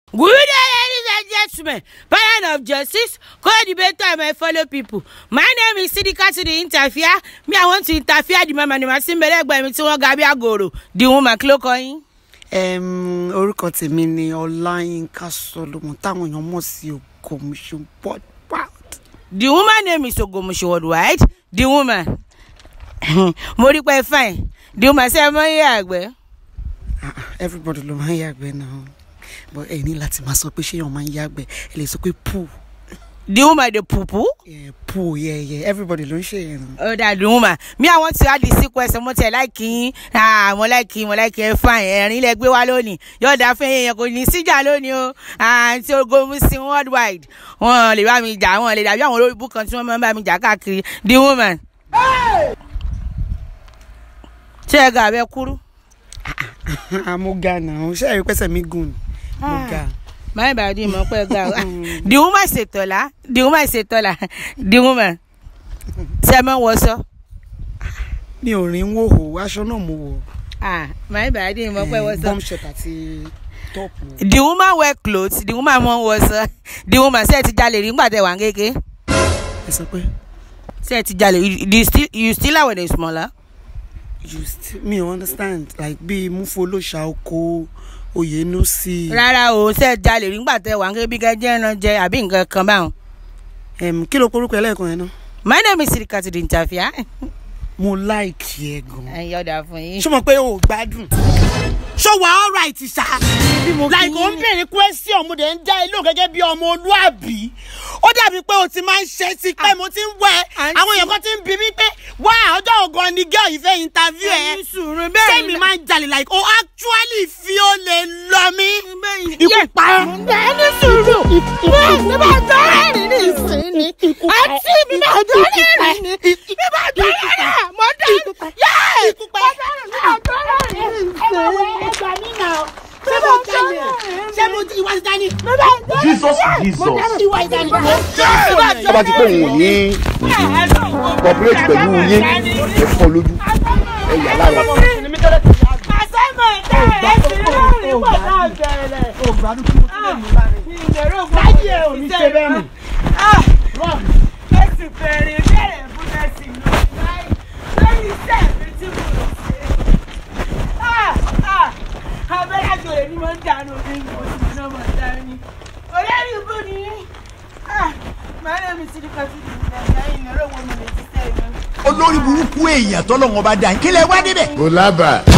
Good day, ladies and gentlemen. Parent of justice, co-debater and my fellow people. My name is Sidi to the interfere. Me, I want to interfere the mama. The woman cloak on. Orúkọ tèmi ni olayinka Solomon táwọn èèyàn mọ̀ sí Ogo mushin worldwide. The woman name is Ogo mushin worldwide. The woman. Moripe fine. The woman say mo Everybody ló máa ń yàgbẹ́ now. But ẹ ní láti máa sọ pé ṣé èèyàn máa ń yàgbẹ́. Ẹ lè sọ pé poo. The woman the poo. Yeah, poo, yeah. Everybody ló ń ṣe yẹn. Oh, that the woman. Me, I want to add the sequence. I want to like him. Mo like him. Fine. Ẹ̀rín lẹ gbé wá lónìí. Yóò dá fún yẹn kò ní síjà lónìí o. Tí Ogo mushin worldwide. Wọ́n lè bá mi jà. Wọ́n lè dàbí àwọn olórí kan tí wọ́n máa ń bá mi jà káàkiri. The woman. Ṣé ẹ ga abẹ́ kúrú? Mo ga náà. Ṣé ẹ rí pẹ́sẹ̀ mi gùn? Mo ga. My body, my girl. The woman say tola. The woman. Seven was so. Mi ò rin wo ho, aṣọ náà mo wọ̀. My body, my was so. Bomb shirt àti top. The woman wear clothes. The woman was the woman said ti jale ri ngba te wa ngeke. Ẹ sọ pé. Said ti jale. You still are when they smaller. You still me understand like bí mu follow sha oko. Oye no si. Rárá o, ṣe jalè rí ngba te wa nge bi ke je ẹran jẹ àbí nǹkan kan báun. Kí ló porúkọ ẹlẹ́kan yẹn náà? My name is Sidi to the interfere. Mo like ẹ gan. Yo da fún yín. Ṣó mọ̀ pé o gbádùn. Ṣó wà all right ṣá. Like o ń bèrè question mo de ń dá ìlò gẹ́gẹ́ bí ọmọ olúàbí. Ó dàbí pé o ti máa ń ṣe ti pé mo ti ń wẹ̀. Àwọn èèyàn kan ti ń bi mí pé wá ọjọ́ ògo ni girl yìí fẹ́ interview ẹ. Ṣé mi máa ń jalè like o actually fi o lè lọ mí. Ikú pa. Ní sùúrù. Mi bá tọ́rẹ̀ rí ní ìsinmi. Àti mi bá tọ́rẹ̀ rí ní. Mi bá tọ́rẹ̀ rí. Mo dá. Ikú pa. Jesus. Ọba ti pé òun ò ní cooperate pẹ̀lú yín ẹ̀fọ́ lójú ẹ̀yà lára. Olórí burúkú èèyàn tọ́lọ́run ọba dá kí lẹ wá débẹ̀. Mo lábàá.